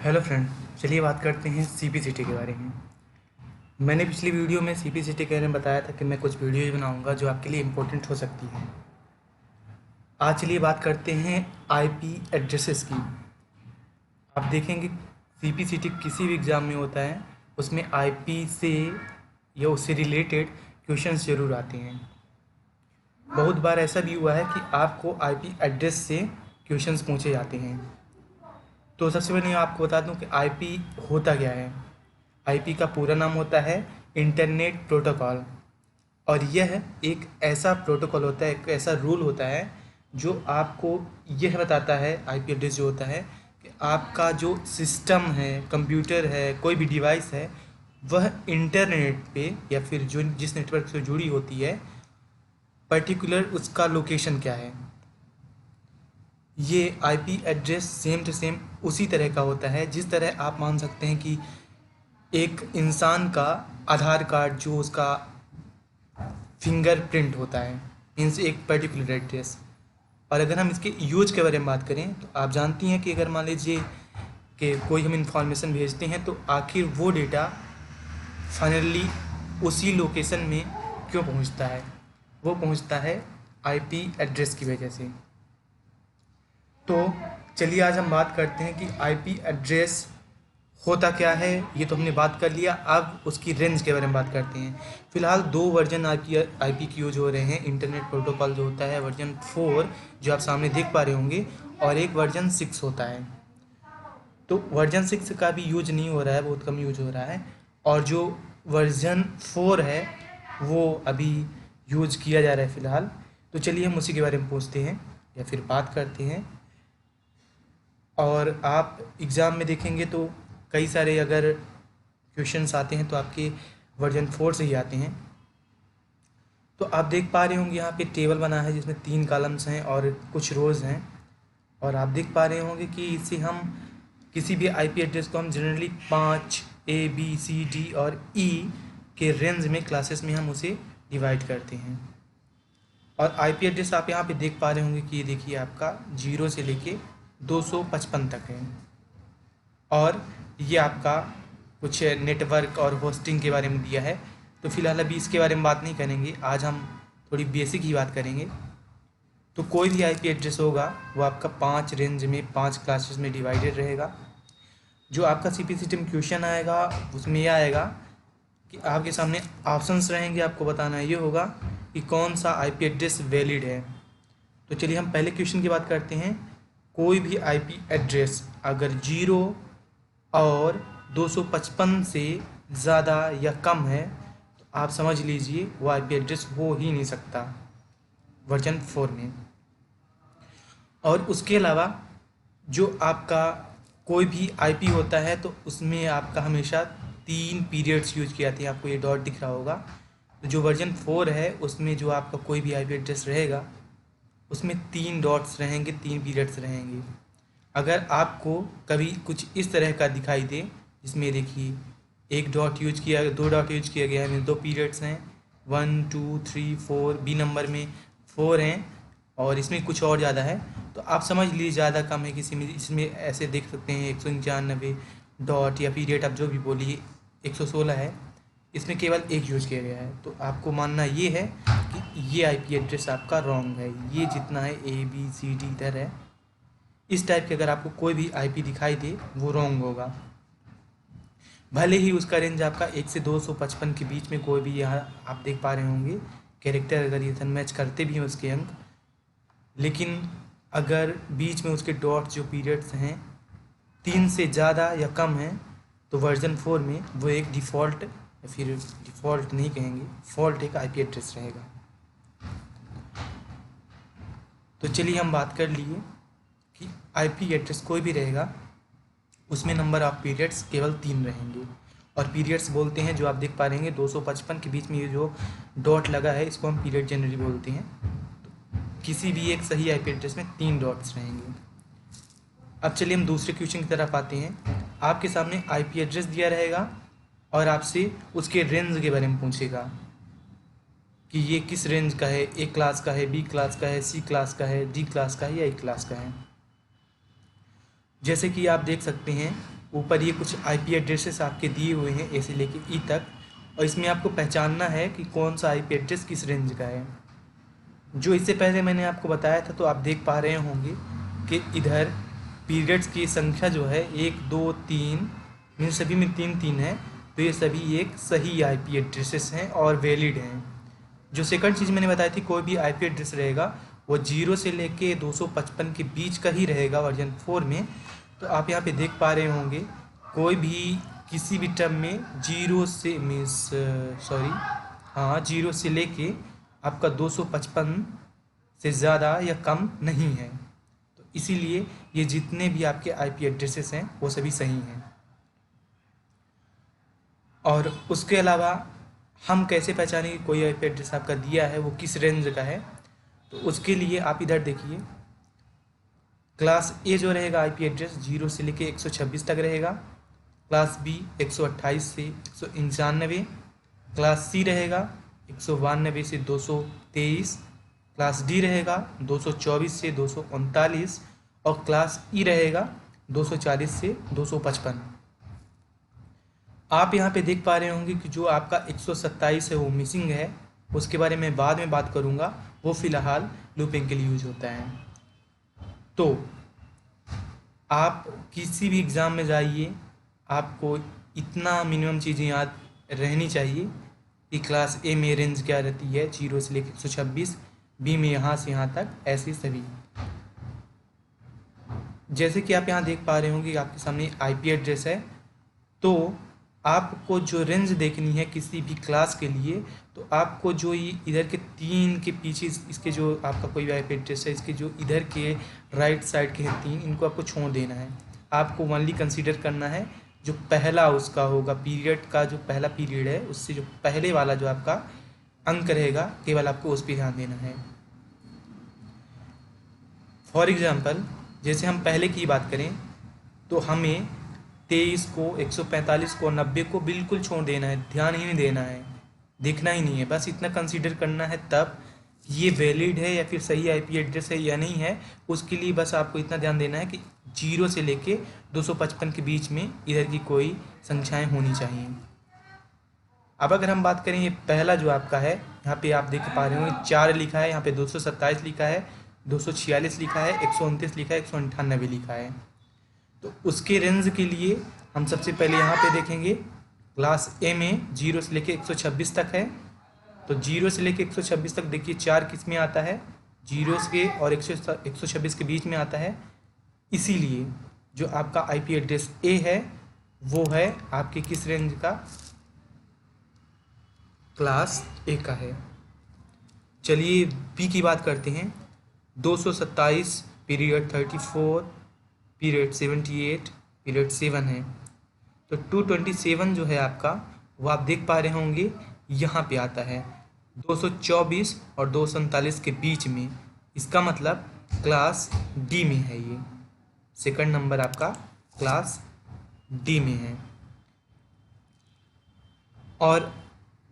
Hello friend, चलिए बात करते हैं सीपीसीटी के बारे में। मैंने पिछली वीडियो में सीपीसीटी के बारे में बताया था कि मैं कुछ वीडियोज बनाऊंगा जो आपके लिए इम्पोर्टेंट हो सकती हैं। आज चलिए बात करते हैं आईपी एड्रेसेस की। आप देखेंगे सीपीसीटी किसी भी एग्ज़ाम में होता है, उसमें आईपी से या उससे रिलेटेड क्वेश्चंस ज़रूर आते हैं। बहुत बार ऐसा भी हुआ है कि आपको आईपी एड्रेस से क्वेश्चंस पूछे जाते हैं। तो सबसे पहले मैं आपको बता दूं कि आईपी होता क्या है। आईपी का पूरा नाम होता है इंटरनेट प्रोटोकॉल, और यह एक ऐसा प्रोटोकॉल होता है, एक ऐसा रूल होता है जो आपको यह बताता है, आईपी एड्रेस जो होता है, कि आपका जो सिस्टम है, कंप्यूटर है, कोई भी डिवाइस है, वह इंटरनेट पे या फिर जो जिस नेटवर्क से जुड़ी होती है, पर्टिकुलर उसका लोकेशन क्या है। ये IP address same to same उसी तरह का होता है जिस तरह आप मान सकते हैं कि एक इंसान का आधार कार्ड जो उसका फिंगरप्रिंट होता है, मीन्स एक पर्टिकुलर एड्रेस। और अगर हम इसके यूज के बारे में बात करें तो आप जानती हैं कि अगर मान लीजिए कि कोई हम इंफॉर्मेशन भेजते हैं तो आखिर वो डेटा फाइनली उसी लोकेशन में क्यों पहुंचता है, वो पहुंचता है आईपी एड्रेस की वजह से। तो चलिए आज हम बात करते हैं कि आईपी एड्रेस होता क्या है। ये तो हमने बात कर लिया, अब उसकी रेंज के बारे में बात करते हैं। फिलहाल दो वर्जन आईपी की यूज हो रहे हैं। इंटरनेट प्रोटोकॉल जो होता है वर्जन 4 जो आप सामने देख पा रहे होंगे, और एक वर्जन 6 होता है। तो वर्जन 6 का भी यूज नहीं हो रहा है, बहुत कम यूज हो रहा है, और जो वर्जन 4 है वो अभी यूज किया जा रहा है फ़िलहाल। तो चलिए हम उसी के बारे में पूछते हैं या फिर बात करते हैं। और आप एग्ज़ाम में देखेंगे तो कई सारे अगर क्वेश्चंस आते हैं तो आपके वर्जन 4 से ही आते हैं। तो आप देख पा रहे होंगे यहाँ पे टेबल बना है जिसमें 3 कॉलम्स हैं और कुछ रोज़ हैं, और आप देख पा रहे होंगे कि इसे हम किसी भी आईपी एड्रेस को हम generally 5 A B C D और ई के रेंज में क्लासेस में हम उसे डिवाइड करते हैं। और आईपी एड्रेस आप यहाँ पे देख पा रहे होंगे कि ये देखिए आपका 0 से लेके 255 तक है। और ये आपका कुछ नेटवर्क और होस्टिंग के बारे में दिया है। तो फिलहाल अभी इसके बारे में बात नहीं करेंगे, आज हम थोड़ी बेसिक ही बात करेंगे। तो कोई भी आईपी एड्रेस होगा वो आपका 5 रेंज में 5 क्लासेस में डिवाइडेड रहेगा। जो आपका सीपीसीटी में क्वेश्चन आएगा उसमें यह आएगा कि आपके सामने ऑप्शंस रहेंगे, आपको बताना ये होगा कि कौन सा आईपी एड्रेस वैलिड है। तो चलिए हम पहले क्वेश्चन की बात करते हैं। कोई भी आईपी एड्रेस अगर 0 और 255 से ज़्यादा या कम है तो आप समझ लीजिए वो आईपी एड्रेस हो ही नहीं सकता वर्जन 4 में। और उसके अलावा जो आपका कोई भी आईपी होता है तो उसमें आपका हमेशा 3 पीरियड्स यूज किए जाते हैं। आपको ये डॉट दिख रहा होगा। तो जो वर्जन 4 है उसमें जो आपका कोई भी आईपी एड्रेस रहेगा उसमें 3 डॉट्स रहेंगे, 3 पीरियड्स रहेंगे। अगर आपको कभी कुछ इस तरह का दिखाई दे जिसमें देखिए 1 डॉट यूज किया, 2 डॉट यूज किया गया है, 2 पीरियड्स हैं, 1 2 3 4, बी नंबर में 4 हैं और इसमें कुछ और ज़्यादा है, तो आप समझ लीजिए ज़्यादा कम है। किसी में इसमें ऐसे देख सकते हैं 195 डॉट या पीरियड आप जो भी बोलिए 116 है, इसमें केवल एक यूज किया गया है। तो आपको मानना ये है कि ये आईपी एड्रेस आपका रॉन्ग है। ये जितना है ए बी सी डी इधर है, इस टाइप के अगर आपको कोई भी आईपी दिखाई दे वो रॉन्ग होगा। भले ही उसका रेंज आपका 1 से 255 के बीच में कोई भी, यहाँ आप देख पा रहे होंगे कैरेक्टर अगर ये मैच करते भी हैं उसके अंक, लेकिन अगर बीच में उसके डॉट जो पीरियड्स हैं 3 से ज़्यादा या कम हैं तो वर्जन 4 में वो एक डिफ़ॉल्ट, या फिर डिफ़ॉल्ट नहीं कहेंगे, फॉल्ट एक आईपी एड्रेस रहेगा। तो चलिए हम बात कर लिए कि आईपी एड्रेस कोई भी रहेगा उसमें नंबर ऑफ पीरियड्स केवल 3 रहेंगे। और पीरियड्स बोलते हैं जो आप देख पा रहे हैं 255 के बीच में ये जो डॉट लगा है इसको हम पीरियड जनरली बोलते हैं। तो किसी भी एक सही आईपी एड्रेस में 3 डॉट्स रहेंगे। अब चलिए हम दूसरे क्वेश्चन की तरफ आते हैं। आपके सामने आईपी एड्रेस दिया रहेगा और आपसे उसके रेंज के बारे में पूछेगा कि ये किस रेंज का है, ए क्लास का है, बी क्लास का है, सी क्लास का है, डी क्लास का है या ई क्लास का है। जैसे कि आप देख सकते हैं ऊपर ये कुछ आईपी एड्रेसेस आपके दिए हुए हैं ए से लेके ई तक, और इसमें आपको पहचानना है कि कौन सा आईपी एड्रेस किस रेंज का है। जो इससे पहले मैंने आपको बताया था, तो आप देख पा रहे होंगे कि इधर पीरियड्स की संख्या जो है 1 2 3, इन सभी में 3 3 है, तो ये सभी एक सही आईपी एड्रेसेस हैं और वैलिड हैं। जो सेकंड चीज़ मैंने बताई थी, कोई भी आईपी एड्रेस रहेगा वो 0 से लेके 255 के बीच का ही रहेगा वर्जन 4 में। तो आप यहाँ पे देख पा रहे होंगे कोई भी किसी भी टर्म में 0 से हाँ 0 से लेके आपका 255 से ज़्यादा या कम नहीं है। तो इसीलिए ये जितने भी आपके आईपी एड्रेसेस हैं वो सभी सही हैं। और उसके अलावा हम कैसे पहचानेंगे कोई आईपी एड्रेस आपका दिया है वो किस रेंज का है, तो उसके लिए आप इधर देखिए, क्लास ए जो रहेगा आईपी एड्रेस 0 से लेके 126 तक रहेगा, क्लास बी 128 से 191, क्लास सी रहेगा 192 से 223, क्लास डी रहेगा 224 से 239, और क्लास ई रहेगा 240 से 255। आप यहाँ पे देख पा रहे होंगे कि जो आपका 127 है वो मिसिंग है, उसके बारे में बाद में बात करूँगा, वो फ़िलहाल लूपिंग के लिए यूज होता है। तो आप किसी भी एग्ज़ाम में जाइए, आपको इतना मिनिमम चीज़ें याद रहनी चाहिए कि क्लास ए में रेंज क्या रहती है 0 से लेकर 126, बी में यहाँ से यहाँ तक, ऐसे सभी। जैसे कि आप यहाँ देख पा रहे होंगे आपके सामने आईपी एड्रेस है, तो आपको जो रेंज देखनी है किसी भी क्लास के लिए, तो आपको जो ये इधर के 3 के पीछे इसके जो आपका कोई भी आईपी एड्रेस है, इसके जो इधर के राइट साइड के हैं 3, इनको आपको छोड़ देना है। आपको ओनली कंसीडर करना है जो पहला उसका होगा पीरियड का, जो पहला पीरियड है उससे जो पहले वाला जो आपका अंक रहेगा, केवल आपको उस पर ध्यान देना है। फॉर एग्जाम्पल जैसे हम पहले की बात करें तो हमें 23 को, 145 को, 90 को बिल्कुल छोड़ देना है, ध्यान ही नहीं देना है, देखना ही नहीं है, बस इतना कंसीडर करना है तब ये वैलिड है या फिर सही आईपी एड्रेस है या नहीं है। उसके लिए बस आपको इतना ध्यान देना है कि 0 से लेके 255 के बीच में इधर की कोई संख्याएं होनी चाहिए। अब अगर हम बात करें ये पहला जो आपका है, यहाँ पे आप देख पा रहे होंगे 4 लिखा है, यहाँ पे 227 लिखा है, 246 लिखा है, 129 लिखा है, 198 लिखा है। तो उसके रेंज के लिए हम सबसे पहले यहाँ पे देखेंगे क्लास ए में 0 से लेके 126 तक है, तो 0 से लेके 126 तक देखिए 4 किस में आता है, 0 के और 126 के बीच में आता है। इसीलिए जो आपका आईपी एड्रेस ए है वो है आपके किस रेंज का, क्लास ए का है। चलिए बी की बात करते हैं। 227 पीरियड 34 पीरियड 78 पीरियड 7 है, तो 227 जो है आपका वो आप देख पा रहे होंगे यहाँ पे आता है 224 और 247 के बीच में। इसका मतलब क्लास डी में है, ये सेकंड नंबर आपका क्लास डी में है। और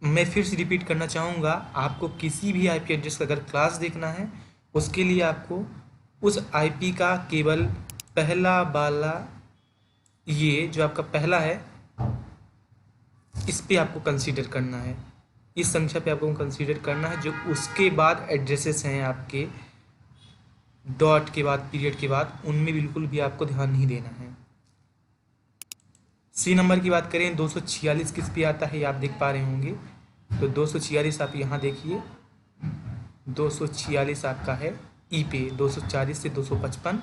मैं फिर से रिपीट करना चाहूँगा, आपको किसी भी आईपी एड्रेस का अगर क्लास देखना है उसके लिए आपको उस आईपी का केवल पहला वाला, ये जो आपका पहला है इस पे आपको कंसीडर करना है, इस संख्या पे आपको कंसीडर करना है। जो उसके बाद एड्रेसेस हैं आपके डॉट के बाद, पीरियड के बाद, उनमें बिल्कुल भी आपको ध्यान नहीं देना है। सी नंबर की बात करें 246 किस पे आता है, ये आप देख पा रहे होंगे, तो 246 आप यहाँ देखिए 246 आपका है ई पे, 240 से 255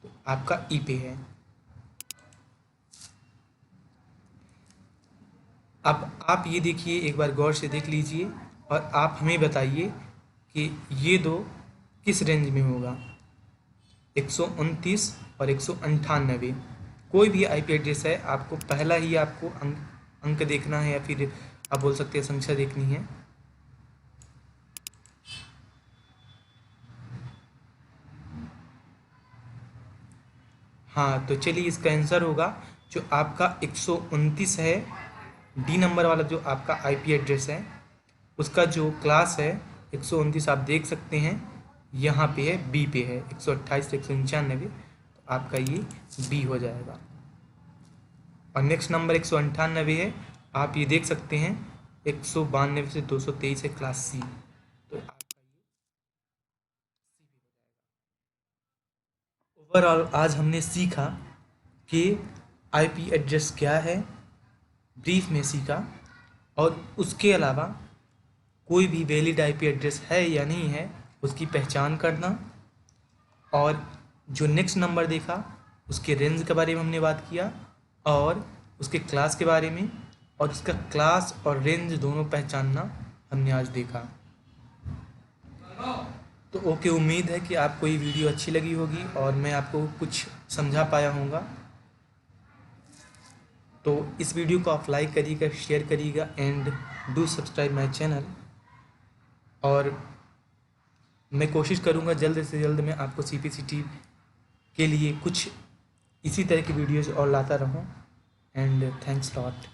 तो आपका ई पे है। अब आप ये देखिए, एक बार गौर से देख लीजिए और आप हमें बताइए कि ये दो किस रेंज में होगा, 129 और 198। कोई भी आईपी एड्रेस है, आपको पहला ही आपको अंक देखना है या फिर आप बोल सकते हैं संख्या देखनी है। हाँ, तो चलिए इसका आंसर होगा जो आपका 129 है, डी नंबर वाला जो आपका आईपी एड्रेस है उसका जो क्लास है 129 आप देख सकते हैं यहाँ पे है, बी पे है 128 से 199, तो आपका ये बी हो जाएगा। और नेक्स्ट नंबर 198 है, आप ये देख सकते हैं 192 से 223 है क्लास सी। तो आपका ये ओवरऑल आज हमने सीखा कि आईपी एड्रेस क्या है, ब्रीफ में सीखा, और उसके अलावा कोई भी वैलिड आईपी एड्रेस है या नहीं है उसकी पहचान करना, और जो नेक्स्ट नंबर देखा उसके रेंज के बारे में हमने बात किया, और उसके क्लास के बारे में, और उसका क्लास और रेंज दोनों पहचानना हमने आज देखा। तो ओके, उम्मीद है कि आपको ये वीडियो अच्छी लगी होगी और मैं आपको कुछ समझा पाया हूँगा। तो इस वीडियो को आप लाइक करिएगा, शेयर करिएगा, and do subscribe my channel. और मैं कोशिश करूँगा जल्द से जल्द मैं आपको CPCT के लिए कुछ इसी तरह की वीडियोज़ और लाता रहूँ। And thanks lot.